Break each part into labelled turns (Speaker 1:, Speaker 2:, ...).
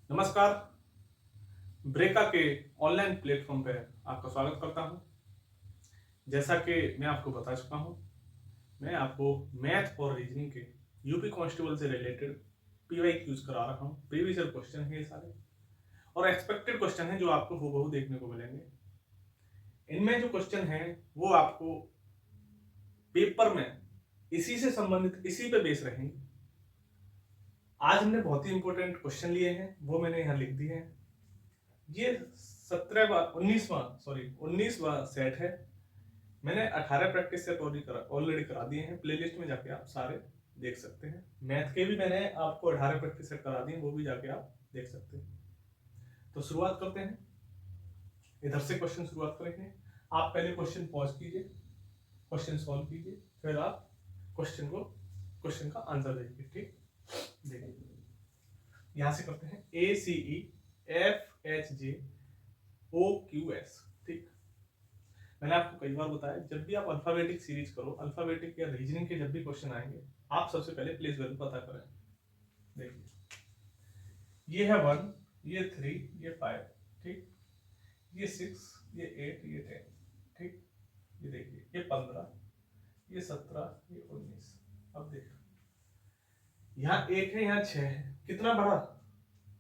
Speaker 1: नमस्कार। ब्रेका के online platform पे आपका स्वागत करता हूं। जैसा कि मैं आपको बता चुका हूं, मैं आपको मैथ और रीजनिंग के यूपी कांस्टेबल से रिलेटेड पीवाईक्यूज करा रहा हूं। प्रीवियस ईयर क्वेश्चन है ये सारे और एक्सपेक्टेड क्वेश्चन है जो आपको हूबहू देखने को मिलेंगे। इनमें जो क्वेश्चन है वो आपको पेपर में इसी से संबंधित इसी पे बेस रहेंगे। आज हमने बहुत ही इंपॉर्टेंट क्वेश्चन लिए हैं, वो मैंने यहाँ लिख दिए हैं। ये 19वां सेट है। मैंने 18 प्रैक्टिस सेट ऑलरेडी करा दिए हैं। प्लेलिस्ट में जाके आप सारे देख सकते हैं। मैथ के भी मैंने आपको 18 प्रैक्टिस सेट करा दिए, वो भी जाके आप देख सकते हैं। तो शुरुआत करते हैं। इधर से क्वेश्चन शुरुआत करेंगे। आप पहले क्वेश्चन पॉज कीजिए, क्वेश्चन सॉल्व कीजिए, फिर आप क्वेश्चन का आंसर देखिए। ठीक, देखिए यहां से करते हैं ACEFHJOQS। ठीक, मैंने आपको कई बार बताया, जब भी आप अल्फाबेटिक सीरीज करो, अल्फाबेटिक या रीजनिंग के जब भी क्वेश्चन आएंगे, आप सबसे पहले प्लेस वैल्यू पता करें। देखिए ये है 1, ये 3, ये 5, ठीक, ये 6, ये 8, ये 10, ठीक, ये देखिए ये 15, ये 17, ये 19। अब देखिए यहाँ 1 है, यहाँ 6 है, कितना बढ़ा?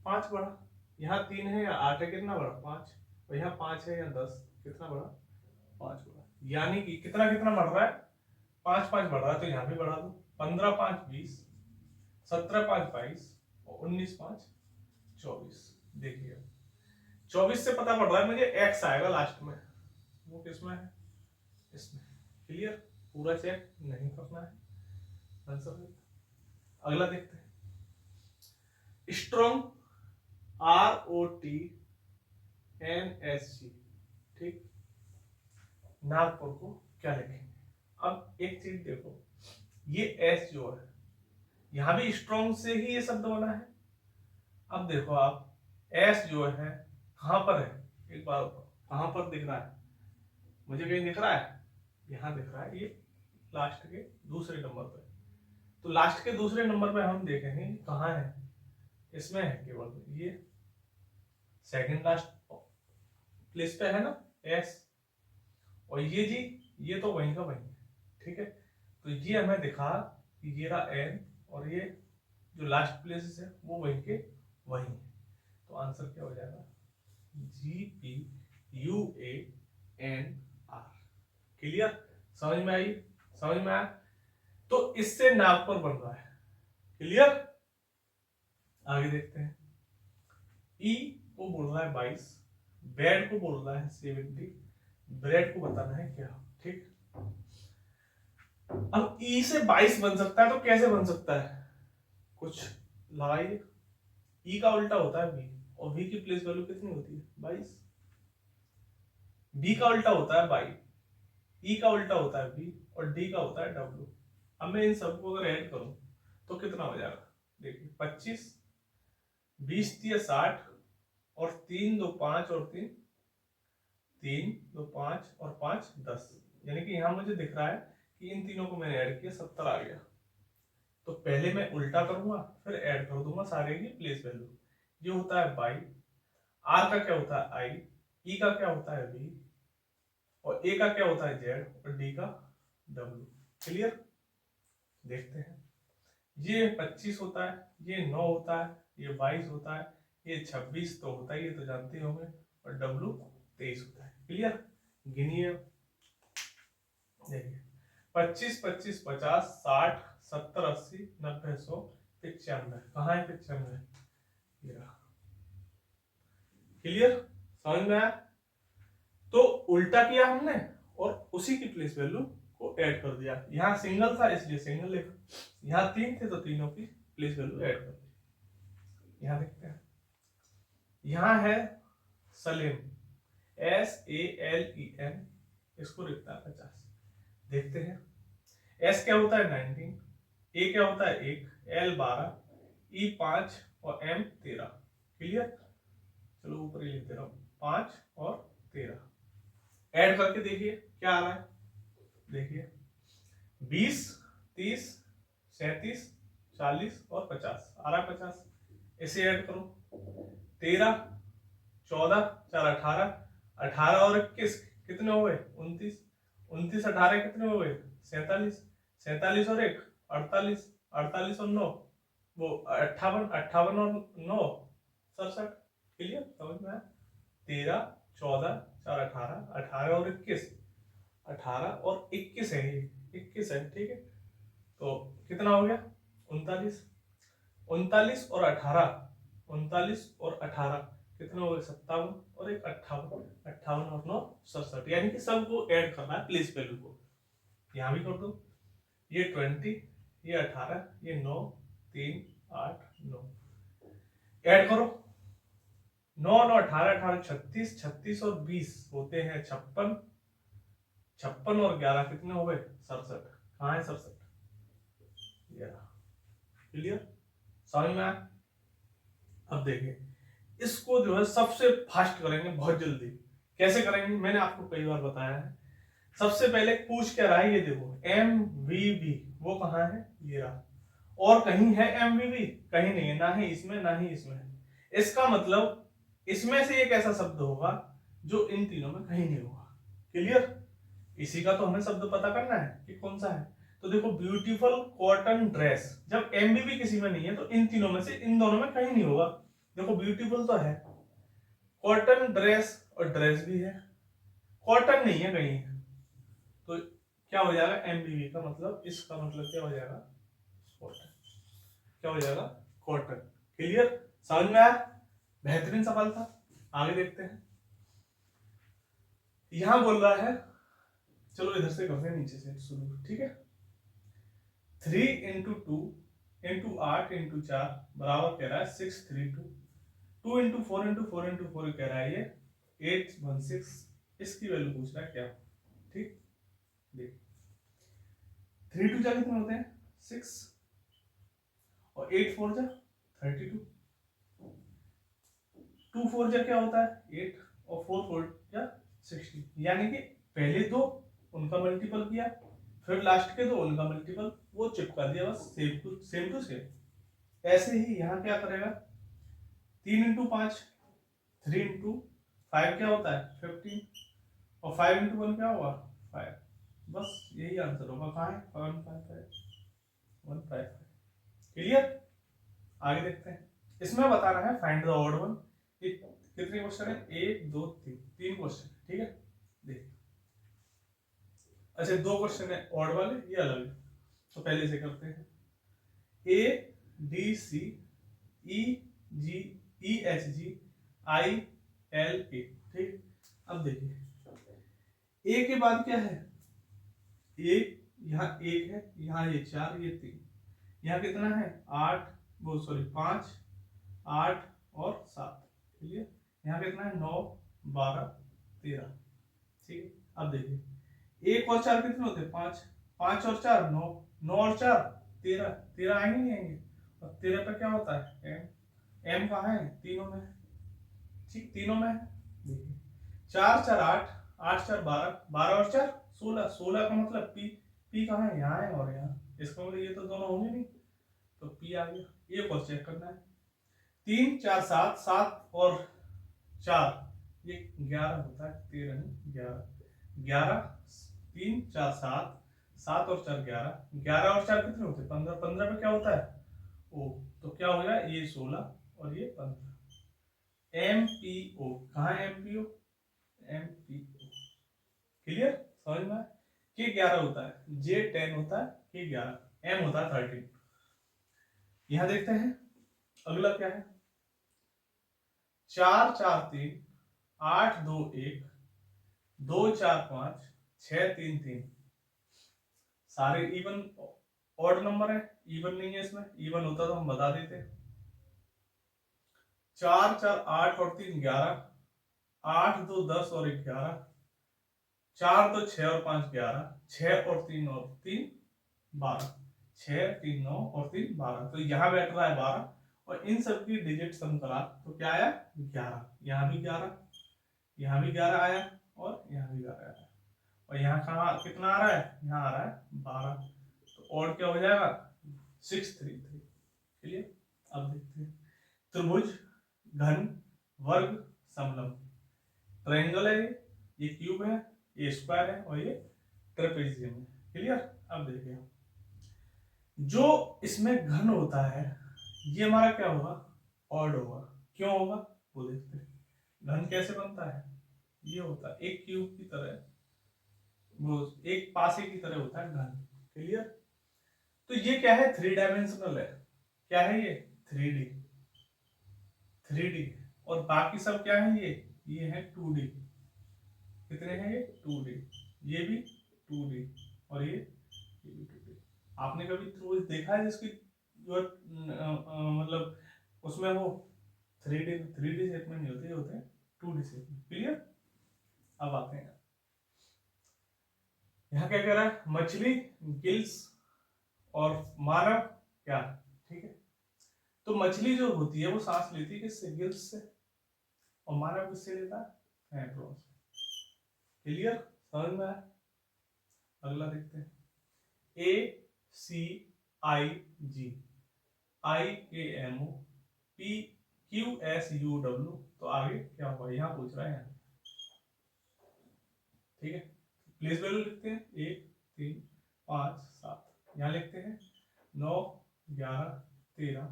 Speaker 1: 5 बढ़ा। यहाँ 3 है या 8 है, कितना बढ़ा? 5। और यहाँ 5 है या 10, कितना बढ़ा? 5 बढ़ा। यानी कि कितना कितना बढ़ रहा है? 5 5 बढ़ रहा है, तो यहाँ भी बढ़ा दो। 15 5 20, 17 5 22 और 19 5 24। देखिए 24 से पता पड़ रहा है मुझे एक्स आएगा लास्ट में। वो किसमें है? इसमें। क्लियर? पूरा चेक नहीं करना है आंसर। अगला देखते हैं। Strong ROTNSG। ठीक, नागपुर को क्या लिखेंगे? अब एक चीज देखो, ये एस जो है यहां भी स्ट्रॉन्ग से ही ये शब्द बना है। अब देखो आप, एस जो है कहां पर है? एक बार कहां पर दिख रहा है? मुझे कहीं दिख रहा है? यहां दिख रहा है, ये लास्ट के दूसरे नंबर पे। तो लास्ट के दूसरे नंबर पे हम देखेंगे कहां है। इसमें है केवल ये सेकंड लास्ट प्लेस पे है ना एस। और ये जी, ये तो वहीं का वहीं है। ठीक है, तो ये हमें दिखा कि ये रहा एन और ये जो लास्ट प्लेसेस है वो वहीं के वहीं है। तो आंसर क्या हो जाएगा? GPUANR। क्लियर? समझ में आई? समझ में आया? तो इससे नागपुर बन रहा है। क्लियर? आगे देखते हैं। ई को बोल रहा है 22, बेड को बोल रहा है 70, ब्रेड को बताना है क्या। ठीक, अब ई से 22 बन सकता है तो कैसे बन सकता है? कुछ लगाइए। ई का उल्टा होता है बी, और बी की प्लेस वैल्यू कितनी होती है? 22। बी का उल्टा होता है बाई, ई का उल्टा होता है बी, और डी का होता है डब्ल्यू। अब मैं इन सबको अगर ऐड करूं तो कितना हो जाएगा? देखिए 25, 20 दिया 60, और 3 2 5 और 3 3 2 5 और 5 10। यानी कि यहां मुझे दिख रहा है कि इन तीनों को मैंने ऐड किया, 70 आ गया। तो पहले मैं उल्टा करूंगा, फिर ऐड कर दूंगा सारे की प्लेस वैल्यू। ये होता है बाई, आर का क्या होता है आई, ई का क्या होता है बी, और ए का क्या होता है जेड, और डी का डब्ल्यू। क्लियर? देखते हैं। ये 25 होता है, ये 9 होता है, ये 22 होता है, ये 26 तो होता ही है, तो जानते होंगे, और डब्ल्यू 23 होता है। क्लियर? गिनिए। देखिए 25 25 50 60 70 80 90 100 95। कहाँ है 95? क्लियर? समझ में आया? तो उल्टा किया हमने और उसी की प्लेस वैल्यू को ऐड कर दिया। यहाँ सिंगल था इसलिए सिंगल लिखा, यहाँ 3 थे तो तीनों की प्लेस वैल्यू ऐड कर दी। यहाँ देखते हैं, यहाँ है सलीम, SALEM, इसको लिखता है 50। देखते हैं, S क्या होता है 19, A क्या होता है 1, L 12, E 5 और M 13। क्लियर? चलो ऊपर ही लिख दे रहा हूं, 5 और 13। ऐड करके देखिए क्या आ रहा है। देखिए 20 30 37 40 और 50 आ रहा है 50। इसे ऐड करो, 13, 14, 4 18, 18 और 21 कितने हो गए 29, 29 18 कितने हो गए 47, 47 और 1 48, 48 और 9 वो 58, 58 और 9 67। क्लियर, समझ में आया? 13, 14, 4 18, 18 और 21, 18 और 21 है, ये 21 है, ठीक है। तो कितना हो गया 39, 39 और 18, 39 और 18 कितना हो गया 57 और एक 58, 58 और 9 67, यानी कि सबको ऐड करना है प्लेस वैल्यू को। यहां भी कर दो, ये 20, ये 18, ये 9, 3 8 9, ऐड करो 9 9 18 18 36, 36 और 20 होते हैं 56, 56 और 11 कितने हो गए 67। कहाँ है 67? क्लियर, समझ में आया? अब देखिए इसको जो है सबसे फास्ट करेंगे, बहुत जल्दी। कैसे करेंगे मैंने आपको कई बार बताया है। सबसे पहले पूछ क्या रहा है, ये देखो MVV वो कहाँ है, ये रहा। और कहीं है MVV? कहीं नहीं है, ना ही इसमें ना ही इसमें है। इसका मतलब इसमें से एक ऐसा शब्द होगा जो इन तीनों में कहीं नहीं होगा। क्लियर, इसी का तो हमें शब्द पता करना है कि कौन सा है। तो देखो ब्यूटीफुल कॉटन ड्रेस, जब MVV किसी में नहीं है तो इन तीनों में से इन दोनों में कहीं नहीं होगा। देखो ब्यूटीफुल तो है, कॉटन ड्रेस और ड्रेस भी है, कॉटन नहीं है कहीं, तो क्या हो जाएगा MVV का मतलब, इसका मतलब क्या हो जाएगा कॉटन, क्या हो जाएगा कॉटन। क्लियर, समझ में आया? बेहतरीन सवाल था। आगे देखते हैं, यहां बोल रहा है, चलो इधर से करते हैं नीचे से शुरू, ठीक है। 3 इंटू 2 इंटू 8 इंटू 4 बराबर कह रहा है 632, 2 इंटू 4 इंटू 4 इंटू 4 कह रहा है ये 816, इसकी वैल्यू पूछ रहा है क्या। ठीक, देख 3 2 जा कितने होते हैं 6 और 8 4 जा 32, 2 4 जा क्या होता है 8 और 4 4 जा 60, यानी कि पहले दो उनका मल्टीपल किया, फिर लास्ट के दो उनका मल्टीपल, वो चिपका दिया बस, सेम टू सेम। ऐसे ही यहाँ क्या करेगा 3 इंटू 5, 3 इंटू 5 क्या होता है 15, और 5 इंटू 1 क्या होगा 5, बस यही आंसर होगा। कहाँ है 155। क्लियर, आगे देखते हैं। इसमें बताना है फाइंड द ऑड वन। कितने क्वेश्चन है 1 2 3, 3 क्वेश्चन, ठीक है। देख, अच्छा 2 क्वेश्चन है ऑड वाले, ये अलग है, तो पहले से करते हैं। ADC EGEHG ILA, ठीक। अब देखिए ए के बाद क्या है, एक यहाँ एक है, यहाँ ये 4 ये 3, यहाँ कितना है 8 वो सॉरी 5 8 और 7, ठीक है। यहाँ कितना है 9 12 13, ठीक है। अब देखिए 1 और 4 कितने होते हैं 5, 5 और 4 9, 9 और 4 13, 13 आएंगे नहीं आएंगे, और 13 पे क्या होता है M कहाँ है तीनों में, ठीक तीनों में है। देखिए 4 4 8, 8 4 12, 12 और 4 16, 16 का मतलब P कहाँ है यहाँ है और यहाँ, इसका मतलब ये तो दोनों होंगे नहीं, तो P आ गया। ये और चेक करना है 3 4 7, 7 और 4 ये 11 होता है, 13 नहीं 11, 11 3 4 7, 7 और 4 11, 11 और 4 कितने होते हैं 15, 15 पे क्या होता है O, तो क्या हो गया ये 16 और ये 15, MPO। कहाँ है MPO, MPO। क्लियर, समझ में? K 11 होता है, J 10 होता है, K 11, M होता है 13। यहां देखते हैं अगला क्या है 4 4 3 8 2 1 2 4 5 6 3 3, सारे इवन ऑड नंबर है, इवन नहीं है, इसमें इवन होता तो हम बता देते। 4 4 8 और 3 11, 8 2 10 और 11, 4 2 6 और 5 11, 6 और 3 12, 6 3 9 और 3 12, तो यहाँ बैठ रहा है 12, और इन सब की डिजिट सम करा तो क्या आया 11, यहाँ भी 11, यहाँ भी 11 आया और यहाँ भी 11 आया, और यहाँ कहाँ कितना आ रहा है यहाँ आ रहा है 12, तो और क्या हो जाएगा 6 3 3। चलिए अब देखते हैं त्रिभुज घन वर्ग समलंब, ट्रायंगल है ये क्यूब है, ये स्क्वायर है और ये ट्रेपेजियम है। क्लियर। अब देखिए जो इसमें घन होता है ये हमारा क्या होगा, ऑड होगा। क्यों होगा वो देखते हैं। घन कैसे बनता है, ये होता है एक क्यूब की तरह, वो एक पासे की तरह होता है घन। क्लियर। तो ये क्या है, 3 डायमेंशनल है। क्या है ये, 3D। 3D और बाकी सब क्या है, ये है 2D। कितने हैं ये, 2D। ये भी 2D और ये भी 2D। आपने कभी थ्रू देखा है जिसकी जो मतलब उसमें वो 3D शेप में नहीं होते, होते हैं 2D शेप में। क्लियर। अब आते हैं यहाँ क्या कह रहा है, मछली, गिल्स और मानव क्या, ठीक है। तो मछली जो होती है वो सांस लेती है किससे, गिल्स से, और मानव किससे लेता है, नेफ्रॉन से। क्लियर, समझ में आया। अगला देखते हैं, ACIG, IAMO, PQSUW। तो आगे क्या होगा, यहाँ पूछ रहा है यहाँ, ठीक है। प्लेस वैल्यू लिखते हैं 1 3 5 7, यहाँ लिखते हैं 9 11 13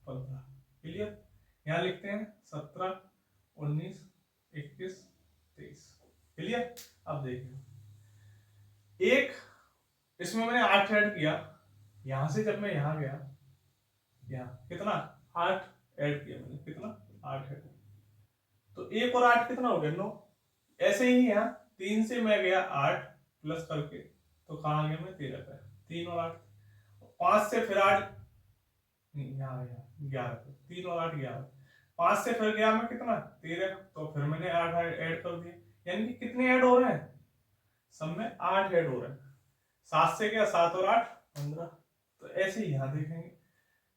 Speaker 1: 15। क्लियर। यहाँ लिखते हैं 17 19 21 23। क्लियर। अब देखिए एक इसमें मैंने 8 ऐड किया, यहां से जब मैं यहाँ गया, यहाँ कितना 8 ऐड किया मैंने, कितना 8 ऐड। तो 1 और 8 कितना हो गया, 9। ऐसे ही यहाँ 3 से मैं गया 8 प्लस करके, तो कहाँ गया मैं 13 पे, 3 और 8। 5 से फिर 8, यहाँ 11 पे, 3 और 8 11। 5 से फिर गया मैं कितना 13, तो फिर मैंने 8 ऐड कर दिए। यानी कि कितने ऐड हो रहे हैं, सब में 8 ऐड हो रहे हैं। 7 से गया 7 और 8 15। तो ऐसे ही यहाँ देखेंगे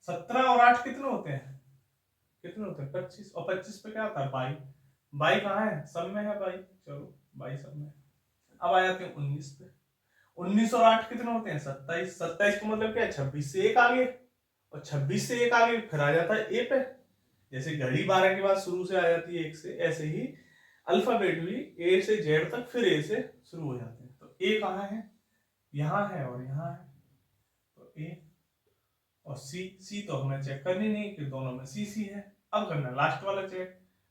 Speaker 1: 17 और 8 कितने होते हैं, कितने होते हैं 25, और 25 पे क्या आता है 22। 22 कहाँ है, सब में है 22, चलो 22 सब में। अब आ जाते हैं 19 पे। 19 और 8 कितने होते हैं 27। 27 का मतलब क्या है, 26 से 1 आगे, और 26 से 1 आगे फिर आ जाता है ए पे। जैसे घड़ी 12 के बाद शुरू से आ जाती है 1 से, ऐसे ही अल्फाबेट भी ए से जेड तक फिर ए से शुरू हो जाते हैं। तो ए कहाँ है, यहाँ है और यहाँ है, तो ए और सी तो हमें चेक करनी नहीं कि दोनों में सी है। अब करना लास्ट वाला चेक।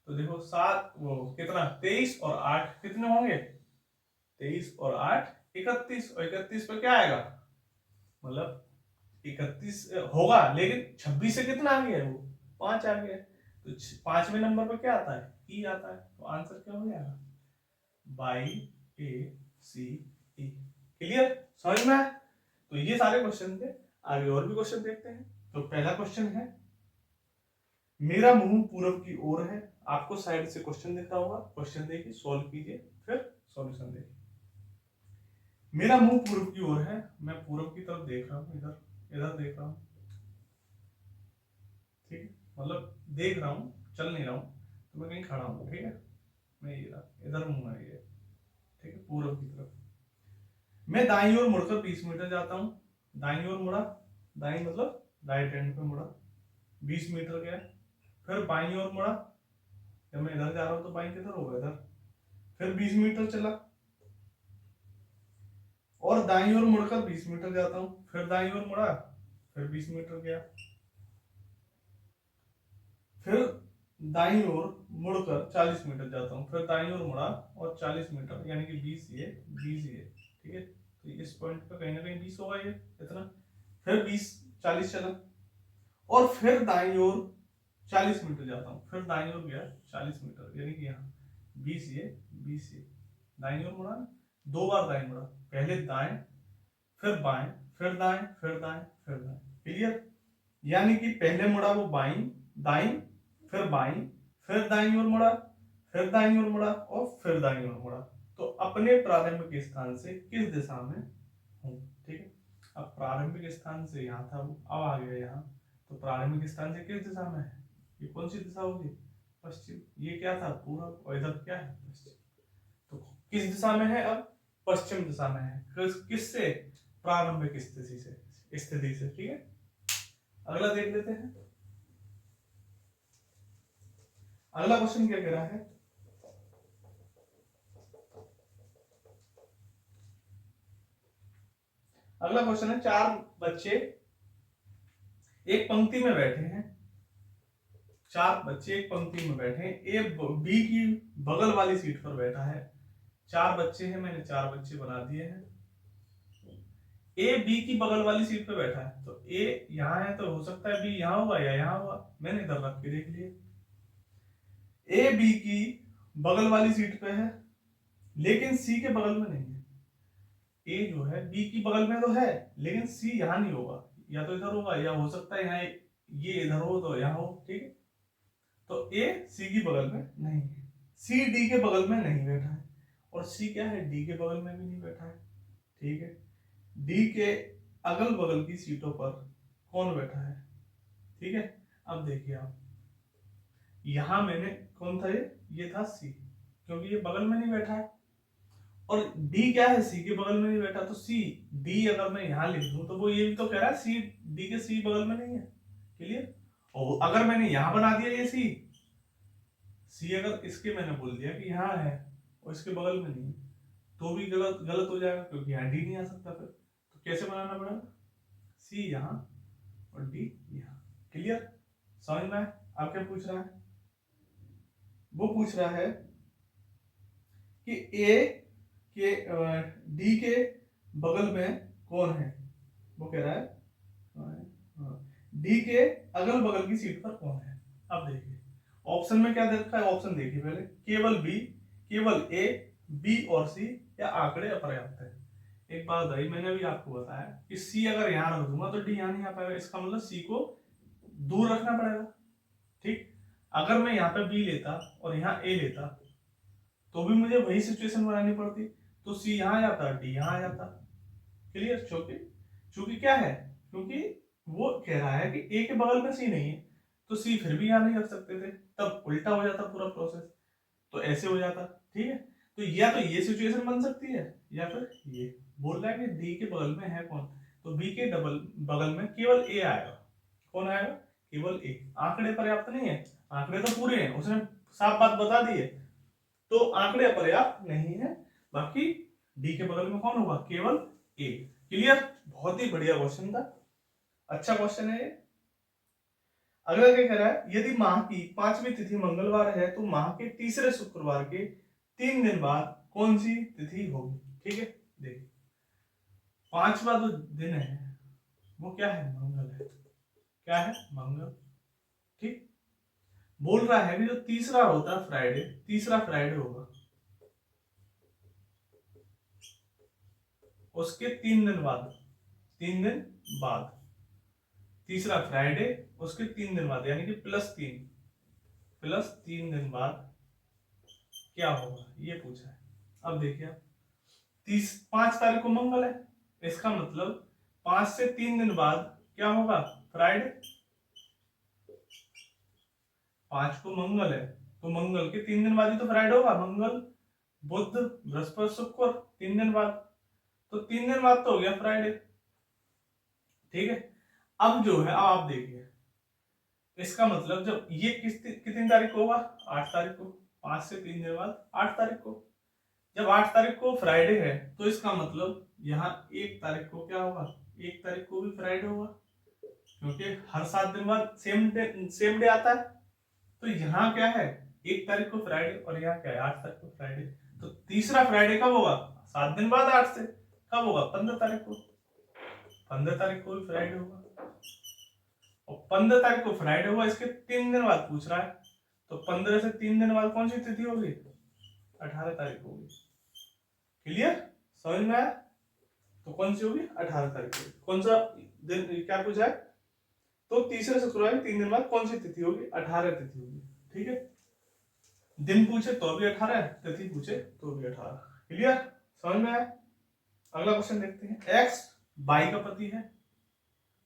Speaker 1: तो देखो 7 वो कितना 23 और 8 कितने होंगे, 23 और 8 31, और 31 पे क्या आएगा, मतलब 31 होगा, लेकिन 26 से कितना आ गया है वो 5 आ गया। तो 5वें नंबर पर क्या आता है, ई आता है। तो आंसर क्या हो जाएगा, by A C E. Clear, समझ में आया। तो ये सारे क्वेश्चन थे। आगे और भी क्वेश्चन देखते हैं। तो पहला क्वेश्चन है, मेरा मुंह पूरब की ओर है। आपको साइड से क्वेश्चन दिख रहा होगा, क्वेश्चन देखिए, सॉल्व कीजिए, फिर सॉल्यूशन देखिए। मेरा मुंह पूरब की ओर है, मैं पूरब की तरफ देख रहा हूँ, इधर इधर देख रहा हूँ, ठीक है, मतलब देख रहा हूँ, चल नहीं रहा हूँ, तो मैं कहीं खड़ा हूँ, ठीक है। मैं इधर मुंह है ये, ठीक है, पूरब की तरफ। मैं दाईं ओर मुड़कर 20 मीटर जाता हूँ। दाईं ओर मुड़ा, दाईं मतलब राइट हैंड पे मुड़ा, 20 मीटर गया। फिर बाईं ओर मुड़ा, जब मैं इधर जा रहा हूँ तो बाईं किधर होगा, इधर। फिर 20 मीटर चला, और दाईं ओर मुड़कर 20 मीटर जाता हूँ। फिर दाईं ओर मुड़ा, फिर 20 मीटर गया। फिर दाईं ओर मुड़कर 40 मीटर जाता हूँ। फिर दाईं ओर मुड़ा और 40 मीटर, यानी कि 20 ये 20 ये, ठीक है। तो इस पॉइंट पे कहीं ना कहीं 20 होगा ये इतना। फिर 20 40 चला, और फिर दाईं ओर 40 मीटर जाता हूँ। फिर दाईं ओर गया 40 मीटर, यानी कि यहाँ 20 ये 20 ये, दाईं ओर मुड़ा, 2 बार दाईं मुड़ा, पहले दाएं फिर बाएं, फिर दाएं फिर दाएं फिर दाएं। क्लियर। यानी कि पहले मुड़ा वो बाईं दाईं, फिर बाईं, फिर दाईं ओर मुड़ा, फिर दाईं ओर मुड़ा, और फिर दाईं ओर मुड़ा। तो अपने प्रारंभिक स्थान से किस दिशा में हूँ, ठीक है। अब प्रारंभिक स्थान से यहाँ था वो, अब आ गया यहाँ। तो प्रारंभिक स्थान से किस दिशा में है, ये कौन सी दिशा होगी, पश्चिम। ये क्या था पूरब, और इधर क्या है पश्चिम। तो किस दिशा में है, अब पश्चिम दिशा में है। किससे, प्रारंभिक स्थिति से, ठीक है। अगला देख लेते हैं। अगला क्वेश्चन क्या कह रहा है, अगला क्वेश्चन है, चार बच्चे एक पंक्ति में बैठे हैं, चार बच्चे एक पंक्ति में बैठे हैं, ए बी की बगल वाली सीट पर बैठा है। चार बच्चे हैं, मैंने चार बच्चे बना दिए हैं। ए बी की बगल वाली सीट पे बैठा है, तो ए यहां है तो हो सकता है बी यहां होगा या यहां होगा, मैंने इधर रख के देख लिया। ए बी की बगल वाली सीट पे है लेकिन सी के बगल में नहीं है। ए जो है बी की बगल में तो है लेकिन सी यहां नहीं होगा, या तो इधर होगा या हो सकता है यहाँ ये इधर हो तो यहाँ हो, ठीक है। तो ए सी की बगल में नहीं है, सी डी के बगल में नहीं बैठा है, और सी क्या है डी के बगल में भी नहीं बैठा है, ठीक है। डी के अगल बगल की सीटों पर कौन बैठा है, ठीक है। अब देखिए आप, यहां मैंने कौन था, ये था सी, क्योंकि ये बगल में नहीं बैठा है, और डी क्या है सी के बगल में नहीं बैठा, तो सी डी अगर मैं यहां लिख दूं तो वो ये भी तो कह रहा है सी डी के सी बगल में नहीं है, क्लियर। और अगर मैंने यहां बना दिया ये सी अगर इसके मैंने बोल दिया कि यहाँ है और इसके बगल में नहीं है, तो भी गलत गलत हो जाएगा, क्योंकि यहाँ डी नहीं आ सकता फिर। तो कैसे बनाना पड़ेगा, सी यहाँ और डी यहाँ, क्लियर, समझ में आया। आप क्या पूछ रहा है, वो पूछ रहा है कि ए के डी के बगल में कौन है, वो कह रहा है डी के अगल बगल की सीट पर कौन है। अब देखिए ऑप्शन में क्या दे रखा है, ऑप्शन देखिए पहले, केवल बी, केवल ए, बी और सी, या आंकड़े अपर्याप्त है। एक बात भाई मैंने भी आपको बताया कि सी अगर यहां रख दूंगा तो डी यहां नहीं आ पाएगा, इसका मतलब सी को दूर रखना पड़ेगा, ठीक। अगर मैं यहाँ पे बी लेता और यहाँ ए लेता तो भी मुझे वही सिचुएशन बनानी पड़ती, तो सी यहाँ आ जाता डी यहाँ आ जाता, क्लियर। चूंकि क्या है, क्योंकि वो कह रहा है कि ए के बगल में सी नहीं है तो सी फिर भी यहाँ नहीं रख सकते थे, तब उल्टा हो जाता पूरा प्रोसेस, तो ऐसे हो जाता, ठीक है। तो या तो ये सिचुएशन बन सकती है या फिर ये, बोल रहा है कि डी के बगल में है कौन, तो बी के बगल में केवल ए आएगा, कौन आएगा, केवल ए। आंकड़े पर्याप्त नहीं है, आंकड़े तो पूरे हैं, उसने साफ बात बता दी है, तो आंकड़े पर्याप्त नहीं है, बाकी डी के बगल में कौन होगा, केवल ए, क्लियर। बहुत ही बढ़िया क्वेश्चन था, अच्छा क्वेश्चन है ये। अगला क्या कह रहा है, यदि माह की 5वीं तिथि मंगलवार है तो माह के तीसरे शुक्रवार के 3 दिन बाद कौन सी तिथि होगी, ठीक है। देखिए 5वां जो दिन है वो क्या है, मंगल है, क्या है, मंगल, ठीक। बोल रहा है कि जो तीसरा होता है फ्राइडे, तीसरा फ्राइडे होगा, उसके 3 दिन बाद, 3 दिन बाद तीसरा फ्राइडे, उसके 3 दिन बाद, यानी कि +3 दिन बाद क्या होगा, ये पूछा है। अब देखिए 5 तारीख को मंगल है, इसका मतलब 5 से 3 दिन बाद क्या होगा, फ्राइडे। 5 को मंगल है तो मंगल के 3 दिन बाद ही तो फ्राइडे होगा, मंगल बुध बृहस्पति शुक्र 3 दिन बाद, तो 3 दिन बाद तो हो गया फ्राइडे, ठीक है। अब जो है आप देखिए, इसका मतलब जब ये कितनी तारीख को होगा, 8 तारीख को, 5 से 3 दिन बाद 8 तारीख को, जब 8 तारीख को फ्राइडे है तो इसका मतलब यहाँ 1 तारीख को क्या होगा, 1 तारीख को भी फ्राइडे होगा, क्योंकि हर 7 दिन बाद सेम डे आता है। तो यहाँ क्या है, 1 तारीख को फ्राइडे और यहाँ क्या है, 8 तारीख को फ्राइडे, तो तीसरा फ्राइडे कब होगा, 7 दिन बाद 8 से, कब होगा, 15 तारीख को, 15 तारीख को भी फ्राइडे होगा, और 15 तारीख को फ्राइडे हुआ, इसके 3 दिन बाद पूछ रहा है, तो 15 से 3 दिन बाद कौन सी तिथि होगी, 18 तारीख होगी, क्लियर, समझ में आया। तो कौन सी होगी, 18 तारीख होगी। कौन सा दिन क्या पूछा है, तो तीसरे शुक्रवार 3 दिन बाद कौन सी तिथि होगी, 18 तिथि होगी, ठीक है। दिन पूछे तो भी 18, तिथि पूछे तो भी 18, क्लियर, समझ में आया। अगला क्वेश्चन देखते हैं, एक्स बाई का पति है,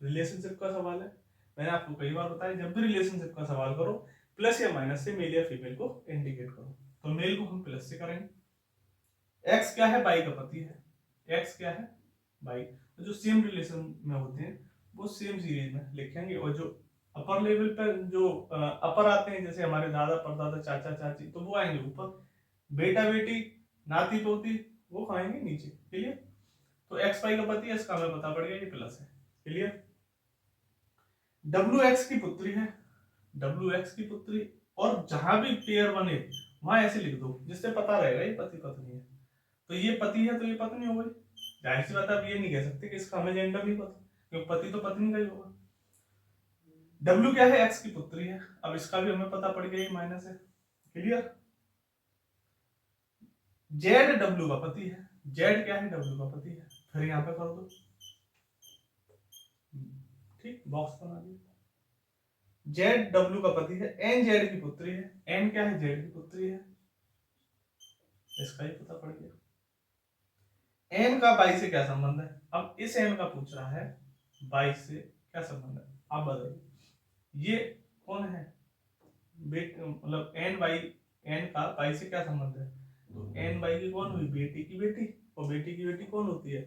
Speaker 1: रिलेशनशिप का सवाल है। मैंने आपको कई बार बताया जब भी रिलेशनशिप का सवाल करो प्लस या माइनस से मेल या फीमेल को इंडिकेट करो, तो मेल को हम प्लस से करेंगे। एक्स क्या है, बाई का पति है, एक्स क्या है, बाई, तो जो सेम रिलेशन में होते हैं वो सेम सीरीज में लिखेंगे, और जो अपर लेवल पर जो अपर आते हैं, जैसे हमारे दादा परदादा चाचा चाची, तो वो आएंगे ऊपर। बेटा बेटी नाती पोती वो आएंगे नीचे। क्लियर? तो एक्स वाई का पति है, इसका हमें पता पड़ गया, ये प्लस है। क्लियर? डब्ल्यू एक्स की पुत्री है, डब्ल्यू एक्स की पुत्री, और जहां भी पेयर बने वहां ऐसे लिख दो जिससे पता रहेगा ये पति पत्नी है। तो ये पति है तो ये पत्नी हो गई। जाहिर सी बात, आप ये नहीं कह सकते कि इसका हमें जेंडर नहीं पता, क्योंकि पति तो पत्नी का ही होगा। डब्ल्यू क्या है? एक्स की पुत्री है। अब इसका भी हमें पता पड़ गया, ये माइनस है। क्लियर? जेड डब्ल्यू का पति है, जेड क्या है? डब्ल्यू का पति है। फिर यहाँ पे कर दो, ठीक, बॉक्स बना दिया। जेड डब्ल्यू का पति है, एन जेड की पुत्री है, एन क्या है? जेड की पुत्री है, इसका ही पता पड़ गया। एन का बाई से क्या संबंध है? अब इस एन का पूछ रहा है बाई से क्या संबंध है, आप बताइए। ये कौन है? मतलब एन बाई, एन का बाई से क्या संबंध है? तो एन बाई की कौन हुई? बेटी की बेटी। और बेटी की बेटी कौन होती है?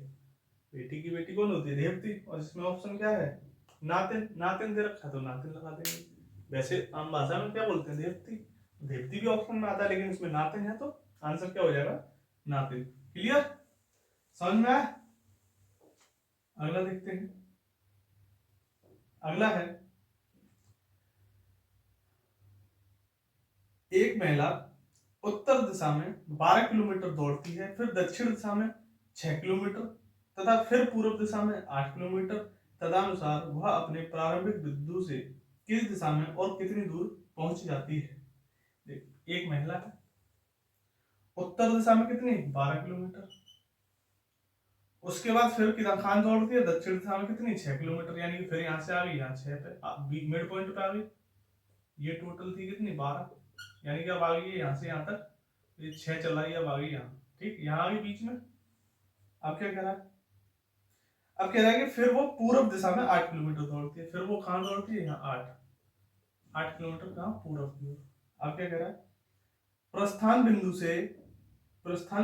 Speaker 1: बेटी की बेटी कौन होती है? देवती। और इसमें ऑप्शन क्या है? नातिन। नातिन दे रखा है तो नातिन लगा देंगे। वैसे आम भाषा में क्या बोलते हैं? देवती। देवती भी ऑप्शन में आता है, लेकिन इसमें नातिन है तो आंसर क्या हो जाएगा? नातिन। क्लियर? समझ में आया? अगला देखते हैं। अगला है, एक महिला उत्तर दिशा में 12 किलोमीटर दौड़ती है, फिर दक्षिण दिशा में 6 किलोमीटर तथा फिर पूर्व दिशा में 8 किलोमीटर। तदनुसार वह अपने प्रारंभिक बिंदु से किस दिशा में और कितनी दूर पहुंच जाती है? एक महिला है, उत्तर दिशा में कितनी? 12 किलोमीटर। उसके बाद फिर कितना खान दौड़ती है? दक्षिण दिशा में कितनी? 6 किलोमीटर। यानी कि फिर यहाँ से आ गई, यहाँ 6 पे मिड पॉइंट पे आ गई। ये टोटल थी कितनी? 12। यानी कि अब आ गई यहाँ से यहाँ तक, ये 6 चल रही है, अब आ गई यहाँ। ठीक, यहाँ आ गई बीच में। अब क्या कह रहा है? अब कह रहा है कि फिर वो पूर्व दिशा में 8 किलोमीटर दौड़ती है। फिर वो कहाँ दौड़ती है? यहाँ 8 किलोमीटर कहाँ? पूर्व की ओर। अब क्या कह रहा है? प्रस्थान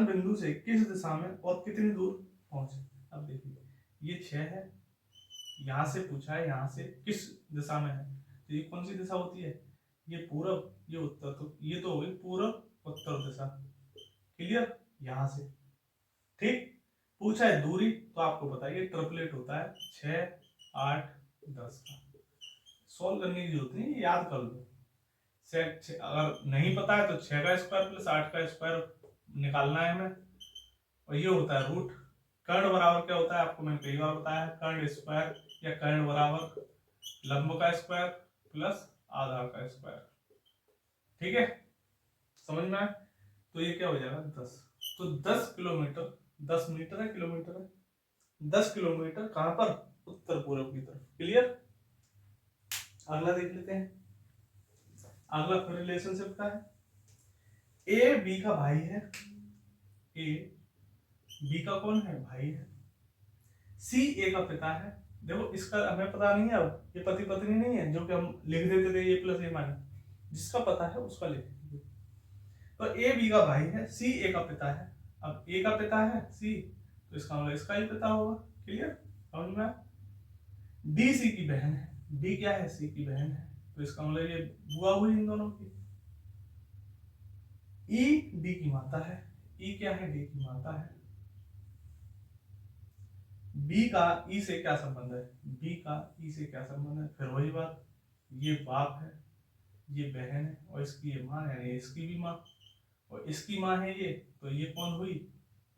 Speaker 1: बिंदु से किस दिशा में और कितनी दूर पहुंचे? अब देखिए, ये 6 है, यहाँ से पूछा है यहाँ से किस दिशा में है, तो ये कौन सी दिशा होती है? ये पूर्व, ये उत्तर, तो ये तो हो गई पूर्व उत्तर दिशा। क्लियर? यहाँ से। ठीक, पूछा है दूरी, तो आपको बताइए ट्रिपलेट होता है 6 8 10 का। सॉल्व करने की जरूरत नहीं, याद कर लो। अगर नहीं पता है तो 6 का स्क्वायर प्लस 8 का स्क्वायर निकालना है हमें, और ये होता है रूट। कर्ण बराबर क्या होता है? आपको मैंने कई बार बताया है, कर्ण स्क्वायर या कर्ण बराबर लंब का स्क्वायर प्लस आधार का स्क्वायर। ठीक है, समझ में आया? तो ये क्या हो जाएगा? 10। तो 10 किलोमीटर, 10 मीटर है, किलोमीटर है, 10 किलोमीटर कहां पर? उत्तर पूर्व की तरफ। क्लियर? अगला देख लेते हैं। अगला फिर रिलेशनशिप का है। ए बी का भाई है, ए बी का कौन है? भाई है। सी ए का पिता है। देखो, इसका हमें पता नहीं है, अब ये पति पत्नी नहीं है जो कि हम लिख देते थे, ए प्लस ए माइनस। जिसका पता है उसका लिख दीजिए। तो ए बी का भाई है, सी ए का पिता है। अब ए का पिता है सी, तो इसका मतलब इसका ही पिता होगा। क्लियर? समझ में? डी सी की बहन है, डी क्या है? सी की बहन है, तो इसका मतलब ये बुआ हुई इन दोनों की। ई डी की माता है, ई क्या है? डी की माता है। बी का ई से क्या संबंध है? बी का ई से क्या संबंध है? फिर वही बात, ये बाप है, ये बहन है, और इसकी ये माँ है, इसकी भी माँ, और इसकी माँ है ये, तो ये कौन हुई?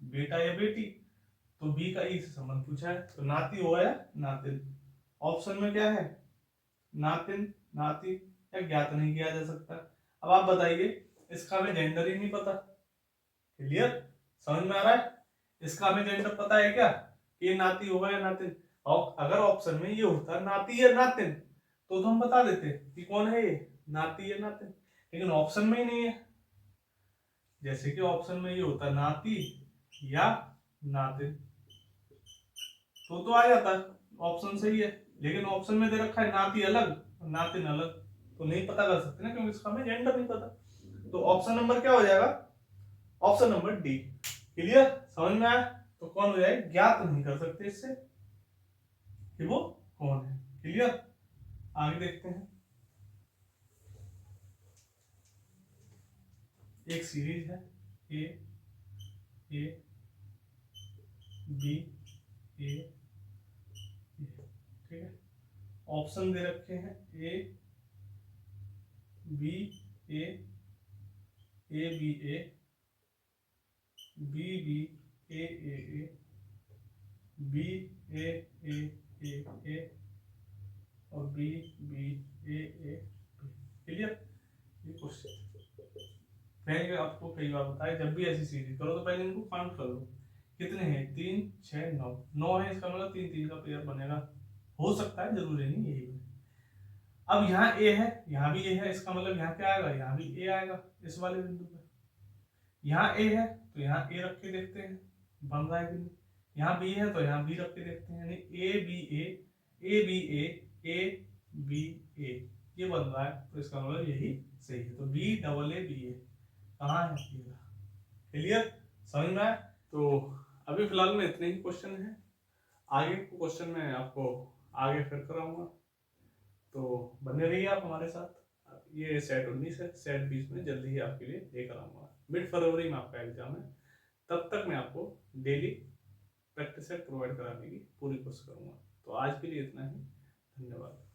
Speaker 1: बेटा या बेटी। तो बी का ई से संबंध पूछा है, तो नाती हो गया नातिन। ऑप्शन में क्या है? नातिन, नाती, या ज्ञात नहीं किया जा सकता। अब आप बताइए, इसका हमें जेंडर ही नहीं पता। क्लियर? समझ में आ रहा है? इसका हमें जेंडर पता है क्या? ये नाती होगा या नातिन। और अगर ऑप्शन में ये होता नाती या नातिन, तो हम बता देते कि कौन है ये, नाती या नातिन। लेकिन ऑप्शन में ही नहीं है। जैसे कि ऑप्शन में ये होता नाती या नातिन, तो आ जाता, ऑप्शन सही है। लेकिन ऑप्शन में दे रखा है नाती अलग नातिन अलग, तो नहीं पता कर सकते ना, क्योंकि इसका हमें जेंडर नहीं पता। तो ऑप्शन नंबर क्या हो जाएगा? Option number D. क्लियर? समझ में आया? तो कौन हो जाएगा? ज्ञात नहीं कर सकते इससे कि वो कौन है। क्लियर? आगे देखते हैं, एक सीरीज है ए ए बी ए, ठीक है। ऑप्शन दे रखे हैं A B A B A B B A B A और बी बी ए। क्लियर? ये क्वेश्चन मैंने आपको कई बार बताया, जब भी ऐसी सीरीज करो तो पहले इनको काउंट कर लो, कितने हैं, 3 6 9, 9 है, इसका मतलब 3 3 का पेयर बनेगा, हो सकता है, जरूरी नहीं यही बने। अब यहाँ ए है, यहाँ भी ए है, इसका मतलब यहाँ क्या आएगा, यहाँ भी ए आएगा इस वाले बिंदु पे। यहाँ ए है तो यहाँ ए रख के देखते हैं, बन रहा है बिंदु। यहाँ बी है तो यहाँ बी रख के देखते हैं, यानी ए बी ए, ये बन रहा है, तो इसका मतलब यही सही है। तो बी डबल ए बी ए कहाँ है, क्लियर, समझ में आया? तो अभी फिलहाल में इतने ही क्वेश्चन हैं, आगे को क्वेश्चन मैं आपको आगे फिर कराऊंगा, तो बने रहिए आप हमारे साथ। ये सेट 19 है, सेट 20 में जल्दी ही आपके लिए लेकर आऊंगा। मिड फरवरी में आपका एग्जाम है, तब तक मैं आपको डेली प्रैक्टिस सेट प्रोवाइड कराने की पूरी कोशिश करूंगा। तो आज के लिए इतना ही, धन्यवाद।